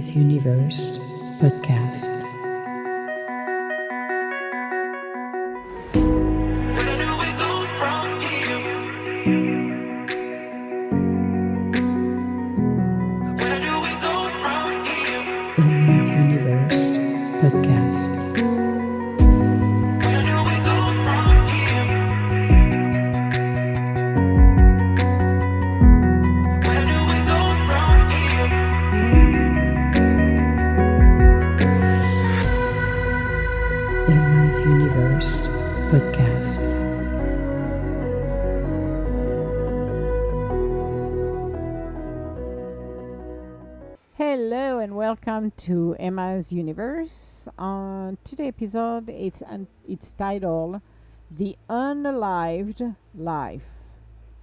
Emma's Universe podcast. Where do we go from here? Where do we go from here? Emma's Universe podcast. Where do we go from here? Where do we go from here? Emma's Universe podcast. Hello and welcome to Emma's Universe. On today's episode, it's titled "The Unlived Life."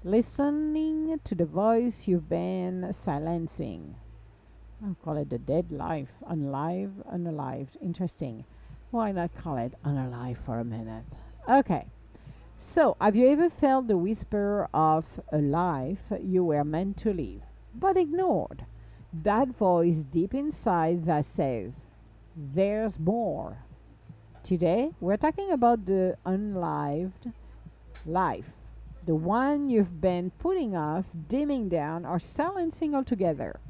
Listening to the voice you've been silencing. I'll call it the dead life. Unlived. Interesting. Why not call it unalive for a minute? Okay. So, have you ever felt the whisper of a life you were meant to live, but ignored? That voice deep inside that says, there's more. Today, we're talking about the unlived life, the one you've been putting off, dimming down, or silencing altogether.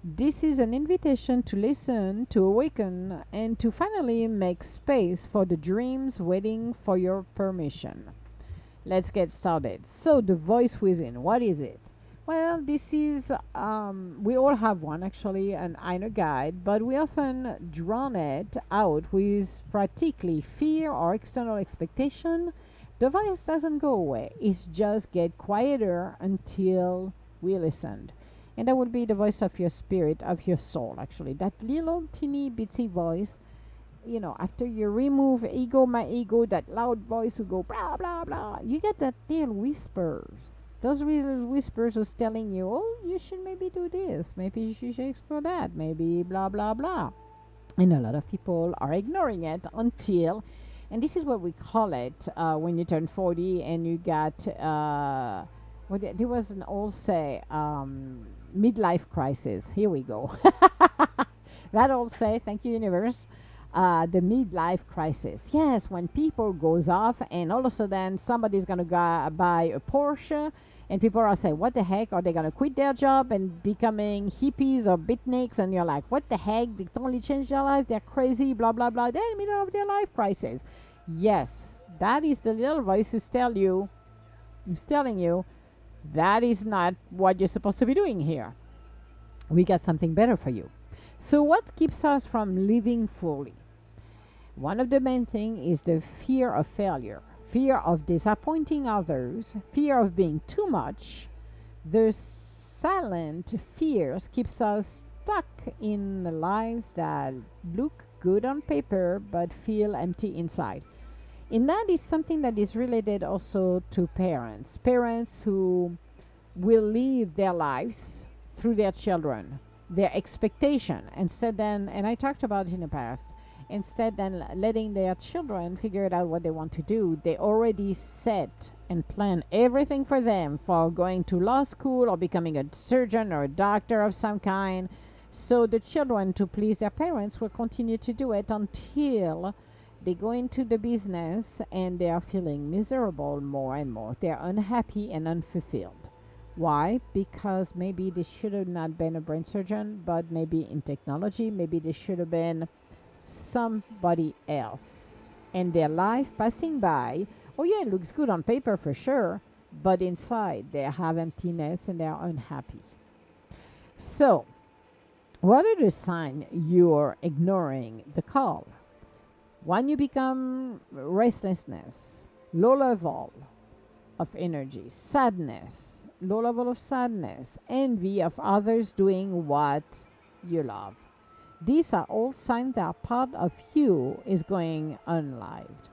This is an invitation to listen, to awaken, and to finally make space for the dreams waiting for your permission. Let's get started. So, the voice within, what is it? Well, this is, we all have one actually, an inner guide, but we often drown it out with practically fear or external expectation. The voice doesn't go away, it just get quieter until we listened. And that would be the voice of your spirit, of your soul, actually. That little teeny bitsy voice, after you remove ego, my ego, that loud voice who go blah, blah, blah, you get that little whispers. Those little whispers is telling you, oh, you should maybe do this. Maybe you should explore that. Maybe blah, blah, blah. And a lot of people are ignoring it until, and this is what we call it when you turn 40 and you got, there was an old say, midlife crisis. Here we go. That old say, thank you, universe. The midlife crisis. Yes, when people goes off and all of a sudden somebody's gonna go buy a Porsche, and people are saying, "What the heck? Are they gonna quit their job and becoming hippies or beatniks?" And you're like, "What the heck? They totally changed their life. They're crazy." Blah blah blah. They're in the middle of their life crisis. Yes, that is the little voice who's telling you that is not what you're supposed to be doing here. We got something better for you. So, what keeps us from living fully? One of the main things is the fear of failure, fear of disappointing others, fear of being too much. The silent fears keeps us stuck in the lives that look good on paper but feel empty inside. And that is something that is related also to parents who will live their lives through their children, their expectation, and I talked about it in the past, instead than letting their children figure it out what they want to do, they already set and plan everything for them for going to law school or becoming a surgeon or a doctor of some kind. So the children, to please their parents, will continue to do it until they go into the business and they are feeling miserable more and more. They're unhappy and unfulfilled. Why? Because maybe they should have not been a brain surgeon, but maybe in technology, maybe they should have been somebody else. And their life passing by, oh yeah, it looks good on paper for sure, but inside they have emptiness and they are unhappy. So, what are the signs you're ignoring the call? When you become restlessness, low level of energy, sadness, low level of sadness, envy of others doing what you love. These are all signs that part of you is going unlived.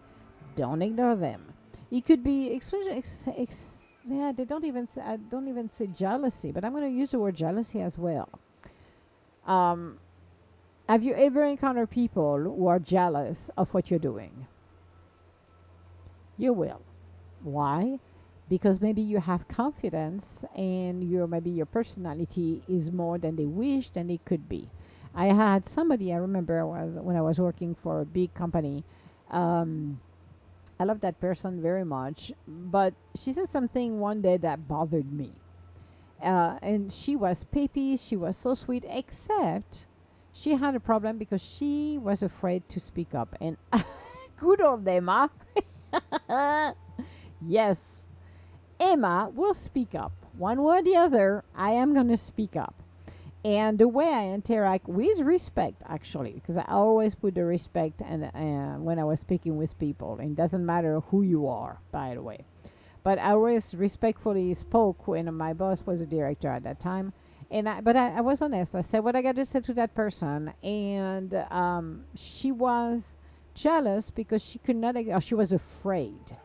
Don't ignore them. It could be they don't even say, I don't even say jealousy, but I'm going to use the word jealousy as well. Have you ever encountered people who are jealous of what you're doing? You will. Why? Because maybe you have confidence and maybe your personality is more than they wish than it could be. I had somebody, I remember when I was working for a big company. Um, I love that person very much, but she said something one day that bothered me. And she was peppy, she was so sweet, except she had a problem because she was afraid to speak up. And good old Emma, yes, Emma will speak up. One way or the other, I am going to speak up. And the way I interact with respect, actually, because I always put the respect and when I was speaking with people, and it doesn't matter who you are, by the way. But I always respectfully spoke when my boss was a director at that time. But I was honest. I said what I got to say to that person, and she was jealous because she could not, or she was afraid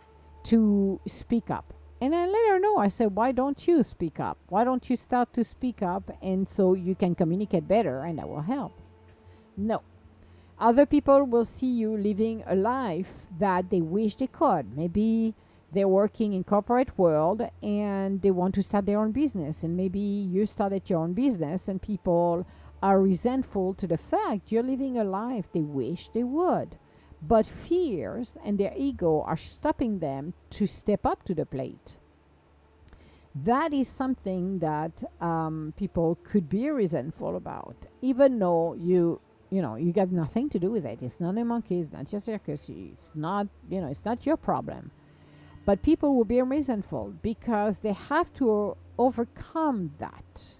to speak up. And I let her know. I said, why don't you speak up? Why don't you start to speak up, and so you can communicate better, and that will help? No. Other people will see you living a life that they wish they could. Maybe they're working in corporate world and they want to start their own business, and maybe you started your own business and people are resentful to the fact you're living a life they wish they would, but fears and their ego are stopping them to step up to the plate. That is something that people could be resentful about, even though you got nothing to do with it. It's not a monkey, it's not your circus, it's not, it's not your problem. But people will be resentful because they have to overcome that.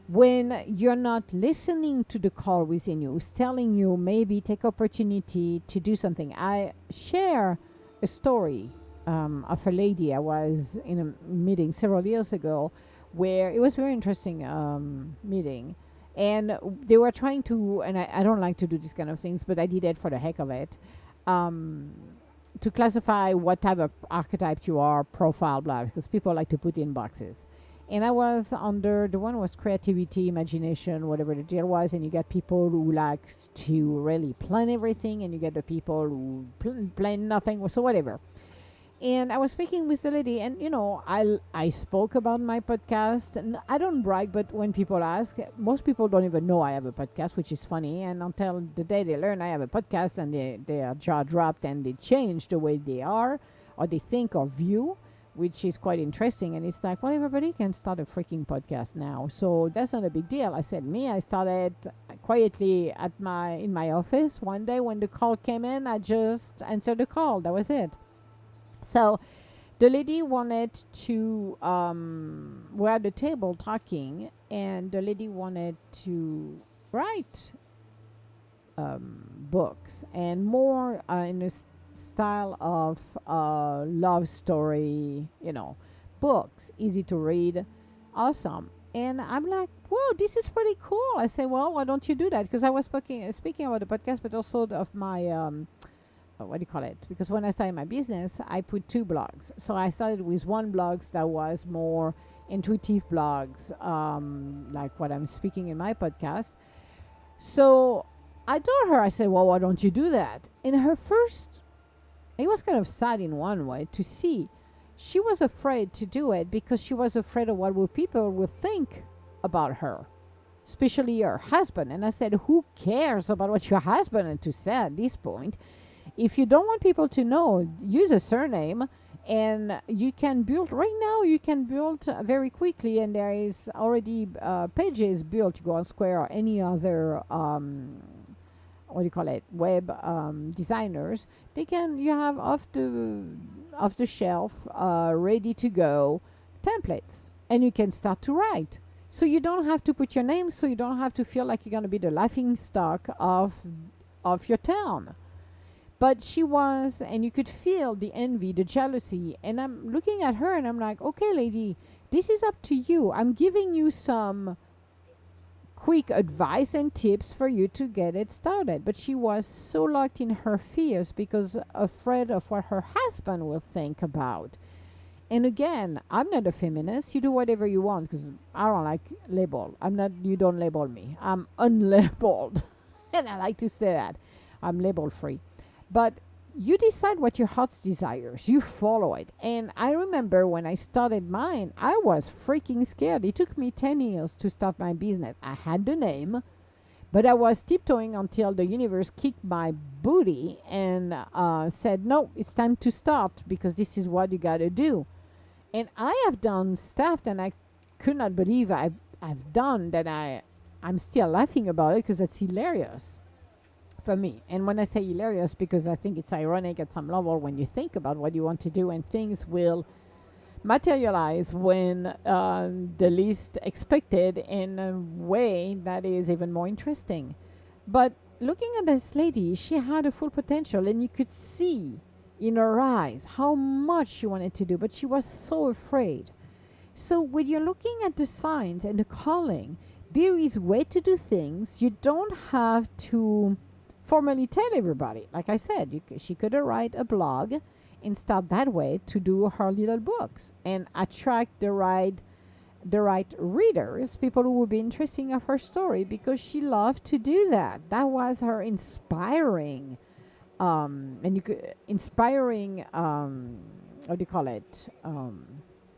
When you're not listening to the call within you, it's telling you maybe take opportunity to do something. I share a story of a lady. I was in a meeting several years ago where it was very interesting meeting. And they were trying to, and I don't like to do these kind of things, but I did it for the heck of it. To classify what type of archetype you are, profile, blah, because people like to put in boxes. And I was under, the one was creativity, imagination, whatever the deal was, and you get people who likes to really plan everything, and you get the people who plan nothing, so whatever. And I was speaking with the lady, and I spoke about my podcast. And I don't brag, but when people ask, most people don't even know I have a podcast, which is funny. And until the day they learn I have a podcast, and their jaw dropped and they change the way they are, or they think or view, which is quite interesting. And it's like, well, everybody can start a freaking podcast now, so that's not a big deal. I said, I started quietly in my office one day. When the call came in, I just answered the call. That was it. So the lady wanted to, we're at the table talking, and the lady wanted to write books, and more in the style of love story, books, easy to read, awesome. And I'm like, whoa, this is pretty cool. I say, well, why don't you do that? Because I was speaking about the podcast, but also of my what do you call it? Because when I started my business, I put 2 blogs. So I started with one blog that was more intuitive blogs, like what I'm speaking in my podcast. So I told her, I said, well, why don't you do that? And it was kind of sad in one way to see. She was afraid to do it because she was afraid of what people would think about her, especially her husband. And I said, who cares about what your husband had to say at this point? If you don't want people to know, use a surname, and you can build right now. You can build very quickly, and there is already pages built. You go on Square or any other what do you call it, web designers. You have off the shelf ready to go templates, and you can start to write. So you don't have to put your name. So you don't have to feel like you're going to be the laughing stock of your town. But she was, and you could feel the envy, the jealousy. And I'm looking at her and I'm like, okay, lady, this is up to you. I'm giving you some quick advice and tips for you to get it started. But she was so locked in her fears because afraid of what her husband will think about. And again, I'm not a feminist. You do whatever you want because I don't like label. You don't label me. I'm unlabeled. And I like to say that. I'm label free. But you decide what your heart desires. You follow it. And I remember when I started mine, I was freaking scared. It took me 10 years to start my business. I had the name. But I was tiptoeing until the universe kicked my booty and said, no, it's time to start because this is what you got to do. And I have done stuff that I could not believe I've done that I'm still laughing about it because it's hilarious for me. And when I say hilarious, because I think it's ironic at some level when you think about what you want to do and things will materialize when the least expected in a way that is even more interesting. But looking at this lady, she had a full potential, and you could see in her eyes how much she wanted to do, but she was so afraid. So when you're looking at the signs and the calling, there is way to do things. You don't have to formally tell everybody. Like I said, she could write a blog and start that way to do her little books and attract the right readers, people who would be interesting of her story, because she loved to do that. That was her inspiring and you could inspiring what do you call it,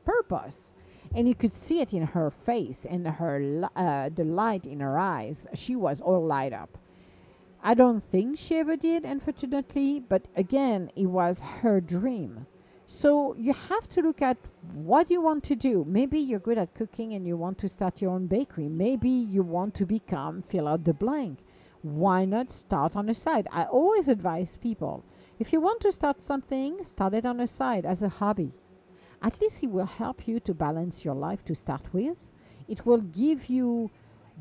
purpose. And you could see it in her face and the light in her eyes. She was all light up. I don't think she ever did, unfortunately, but again, it was her dream. So you have to look at what you want to do. Maybe you're good at cooking and you want to start your own bakery. Maybe you want to become, fill out the blank. Why not start on the side? I always advise people, if you want to start something, start it on the side as a hobby. At least it will help you to balance your life to start with. It will give you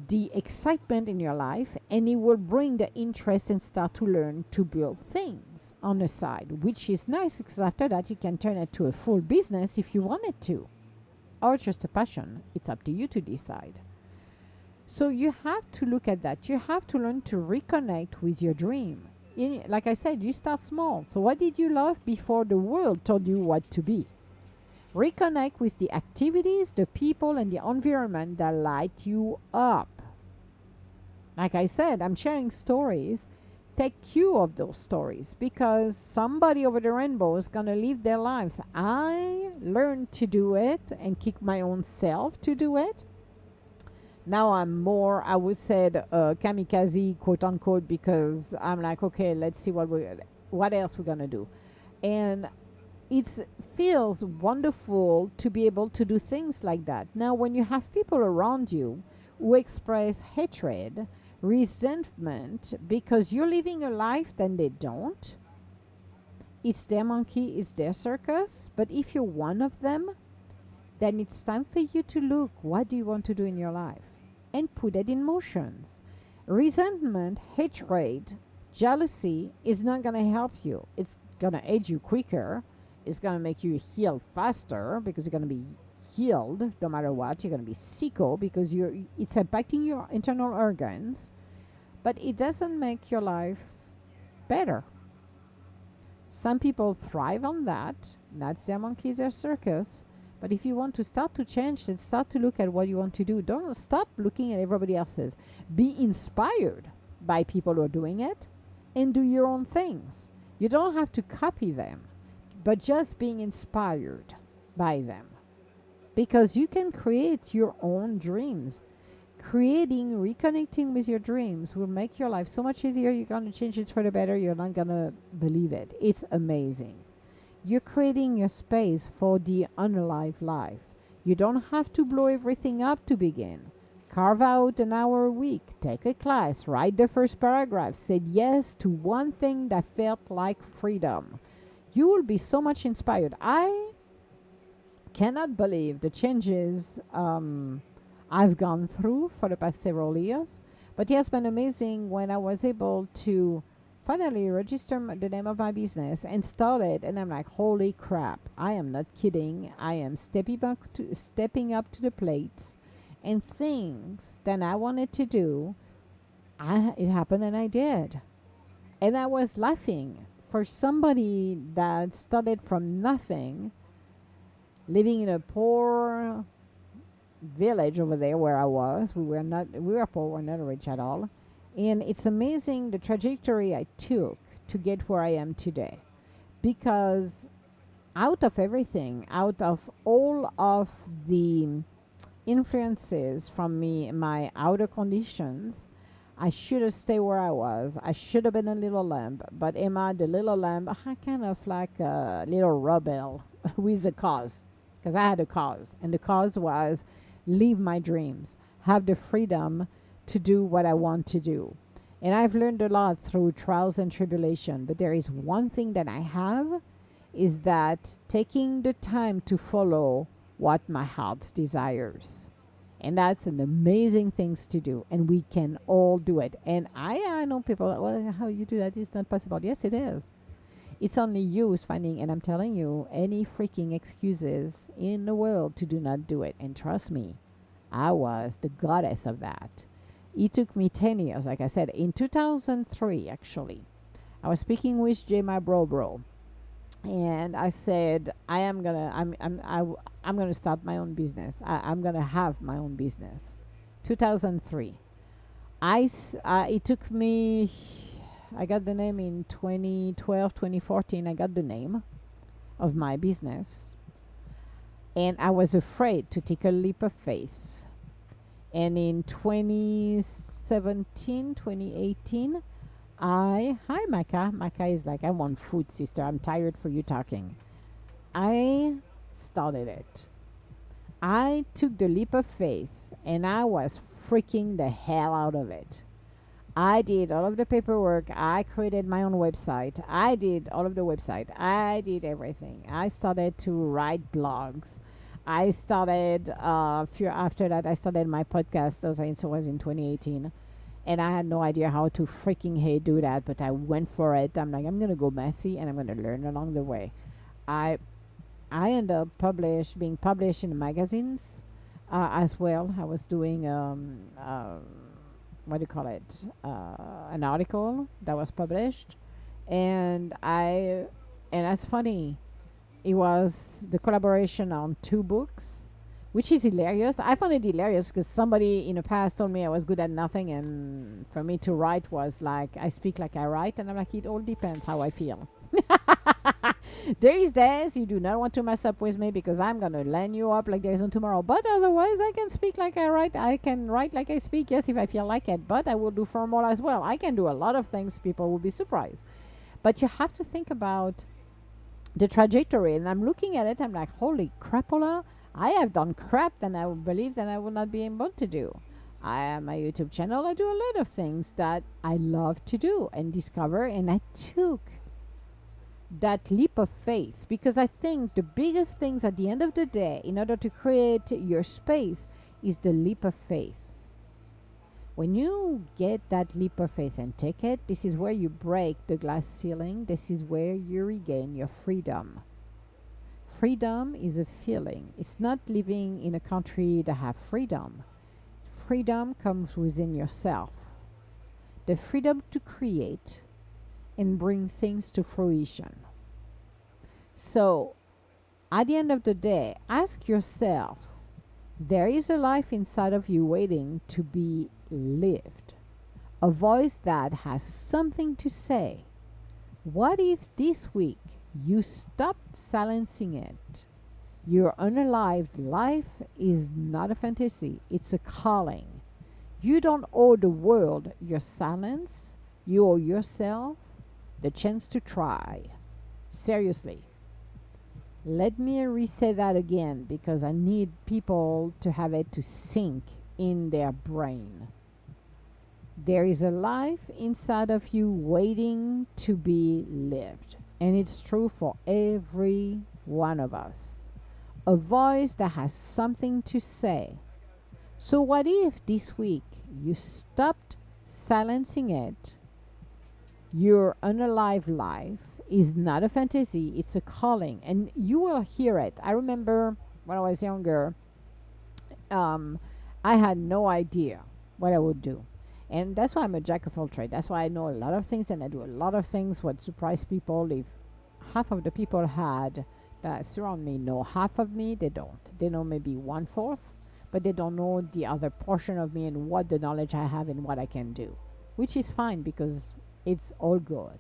the excitement in your life, and it will bring the interest and start to learn to build things on the side, which is nice because after that you can turn it to a full business if you wanted to, or just a passion. It's up to you to decide. So you have to look at that. You have to learn to reconnect with your dream. Like I said, you start small. So what did you love before the world told you what to be? Reconnect with the activities, the people, and the environment that light you up. Like I said, I'm sharing stories. Take cue of those stories because somebody over the rainbow is going to live their lives. I learned to do it and kick my own self to do it. Now I'm more, I would say, kamikaze, quote unquote, because I'm like, okay, let's see what else we're going to do. And it feels wonderful to be able to do things like that. Now, when you have people around you who express hatred, resentment, because you're living a life that they don't, it's their monkey, it's their circus. But if you're one of them, then it's time for you to look, what do you want to do in your life? And put it in motions. Resentment, hatred, jealousy is not going to help you. It's going to age you quicker. It's going to make you heal faster because you're going to be healed no matter what. You're going to be sicko because it's impacting your internal organs, but it doesn't make your life better. Some people thrive on that. That's their monkey, their circus. But if you want to start to change, then start to look at what you want to do. Don't stop looking at everybody else's. Be inspired by people who are doing it and do your own things. You don't have to copy them, but just being inspired by them. Because you can create your own dreams. Reconnecting with your dreams will make your life so much easier. You're going to change it for the better. You're not going to believe it. It's amazing. You're creating your space for the unlived life. You don't have to blow everything up to begin. Carve out an hour a week. Take a class. Write the first paragraph. Say yes to one thing that felt like freedom. You will be so much inspired. I cannot believe the changes I've gone through for the past several years. But it has been amazing when I was able to finally register the name of my business and start it. And I'm like, holy crap, I am not kidding. I am stepping up to the plates, and things that I wanted to do, it happened and I did. And I was laughing. For somebody that started from nothing, living in a poor village over there where I was, we were poor, we're not rich at all. And it's amazing the trajectory I took to get where I am today. Because out of everything, out of all of the influences from my outer conditions, I should have stayed where I was. I should have been a little lamb. But Emma, the little lamb, I kind of like a little rebel with a cause. Because I had a cause. And the cause was live my dreams, have the freedom to do what I want to do. And I've learned a lot through trials and tribulation. But there is one thing that I have is that taking the time to follow what my heart desires. And that's an amazing things to do. And we can all do it. And I know people, well, how you do that is not possible. Yes, it is. It's only you who's finding, and I'm telling you, any freaking excuses in the world to do not do it. And trust me, I was the goddess of that. It took me 10 years, like I said, in 2003, actually. I was speaking with Jay, my bro, and I said, I'm gonna start my own business. I'm gonna have my own business. 2003. It took me, I got the name in 2012, 2014. I got the name of my business. And I was afraid to take a leap of faith. And in 2017, 2018, hi Maka. Maka is like, I want food, sister. I'm tired for you talking. I started it. I took the leap of faith and I was freaking the hell out of it. I did all of the paperwork. I created my own website. I did all of the website. I did everything. I started to write blogs. I started few after that. I started my podcast. Those was in 2018, and I had no idea how to freaking do that. But I went for it. I'm like, I'm gonna go messy, and I'm gonna learn along the way. I I ended up being published in magazines as well. I was doing what do you call it? An article that was published, and that's funny. It was the collaboration on 2 books, which is hilarious. I found it hilarious because somebody in the past told me I was good at nothing, and for me to write was like I speak like I write, and I'm like, it all depends how I feel. These days, you do not want to mess up with me because I'm gonna land you up like there isn't tomorrow. But otherwise, I can speak like I write. I can write like I speak. Yes, if I feel like it. But I will do formal as well. I can do a lot of things. People will be surprised. But you have to think about the trajectory. And I'm looking at it. I'm like, holy crapola! I have done crap that I believe that I will not be able to do. I have my YouTube channel. I do a lot of things that I love to do and discover. And I took that leap of faith because I think the biggest things at the end of the day in order to create your space is the leap of faith. When you get that leap of faith and take it, this is where you break the glass ceiling. This is where you regain your freedom. Freedom is a feeling. It's not living in a country that have freedom. Freedom comes within yourself. The freedom to create and bring things to fruition. So, at the end of the day, ask yourself, there is a life inside of you waiting to be lived. A voice that has something to say. What if this week you stopped silencing it? Your unalived life is not a fantasy, it's a calling. You don't owe the world your silence, you owe yourself the chance to try. Seriously. Let me re-say that again because I need people to have it to sink in their brain. There is a life inside of you waiting to be lived. And it's true for every one of us. A voice that has something to say. So what if this week you stopped silencing it? Your unalived life is not a fantasy, it's a calling, and you will hear it. I remember when I was younger, I had no idea what I would do. And that's why I'm a jack of all trades. That's why I know a lot of things and I do a lot of things what surprise people. If half of the people had that surround me know half of me, they don't. They know maybe 1/4, but they don't know the other portion of me and what the knowledge I have and what I can do, which is fine because it's all good.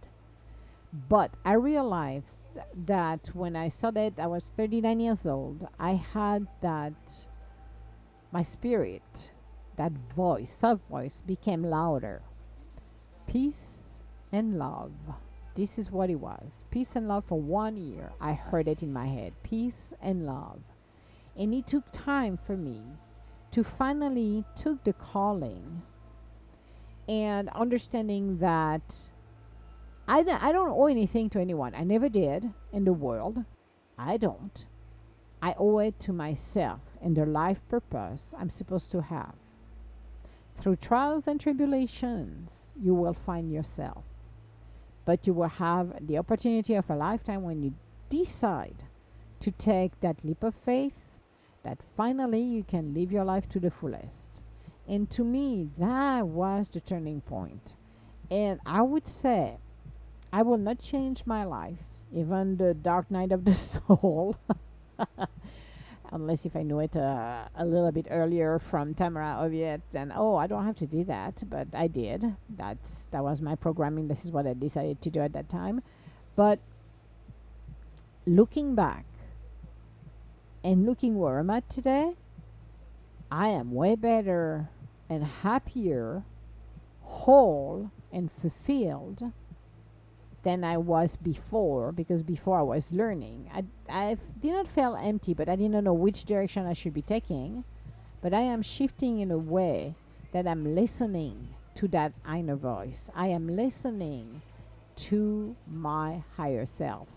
But I realized that when I started, I was 39 years old. I had that, my spirit that voice, soft voice, became louder. Peace and love. This is what it was. Peace and love for 1 year. I heard it in my head. Peace and love. And it took time for me to finally took the calling and understanding that I don't owe anything to anyone. I never did in the world. I don't. I owe it to myself and the life purpose I'm supposed to have. Through trials and tribulations, you will find yourself. But you will have the opportunity of a lifetime when you decide to take that leap of faith that finally you can live your life to the fullest. And to me, that was the turning point. And I would say, I will not change my life, even the dark night of the soul, unless if I knew it a little bit earlier from Tamara Oviet, then I don't have to do that, but I did. That was my programming. This is what I decided to do at that time. But looking back and looking where I'm at today, I am way better and happier, whole and fulfilled than I was before, because before I was learning. I did not feel empty, but I didn't know which direction I should be taking. But I am shifting in a way that I'm listening to that inner voice. I am listening to my higher self.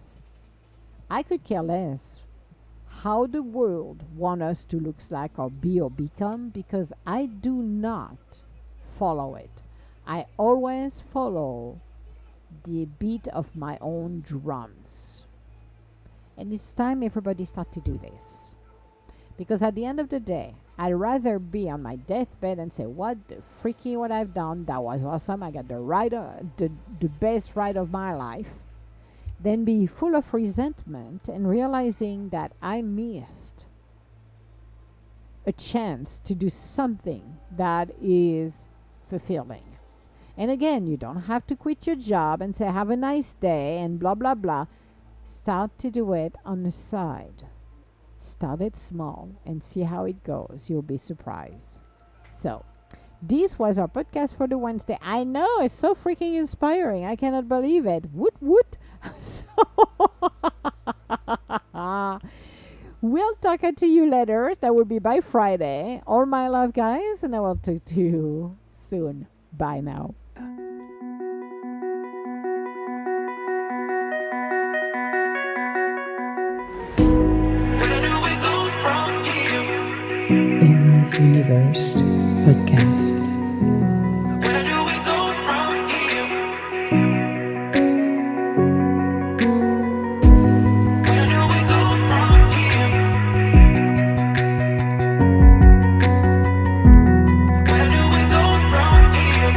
I could care less how the world wants us to look like or be or become, because I do not follow it. I always follow the beat of my own drums. And it's time everybody start to do this. Because at the end of the day, I'd rather be on my deathbed and say, what the freaky what I've done, that was awesome, I got the best ride of my life, than be full of resentment and realizing that I missed a chance to do something that is fulfilling. And again, you don't have to quit your job and say, have a nice day and blah, blah, blah. Start to do it on the side. Start it small and see how it goes. You'll be surprised. So, this was our podcast for the Wednesday. I know, it's so freaking inspiring. I cannot believe it. Woot, woot. So, we'll talk to you later. That will be by Friday. All my love, guys. And I will talk to you soon. Bye now. Where do we go from here? Emma's Universe Podcast. Where do we go from here? Where do we go from here? Where do we go from here?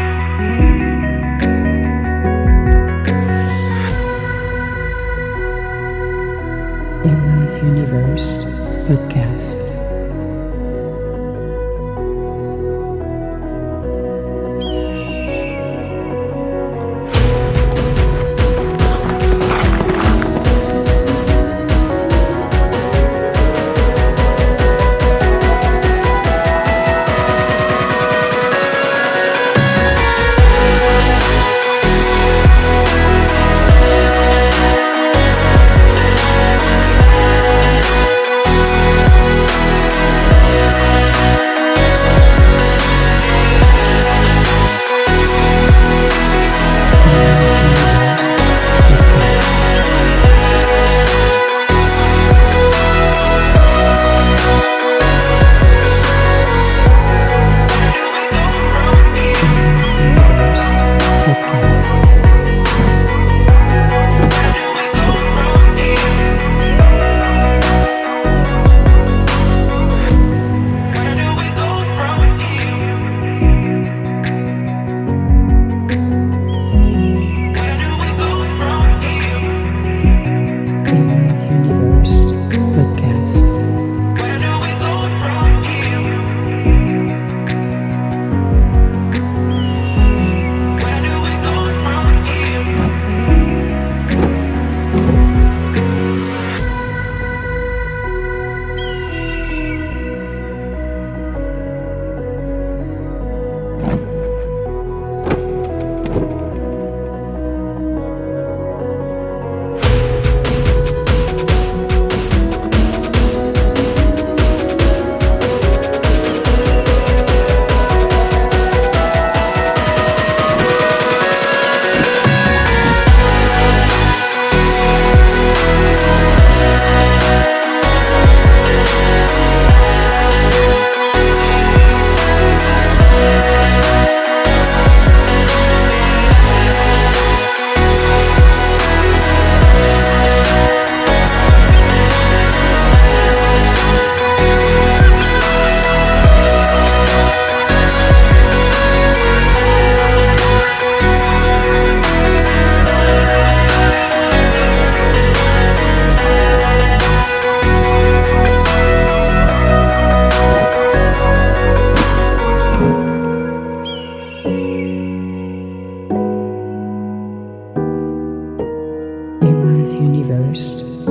Emma's Universe Podcast.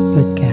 Podcast.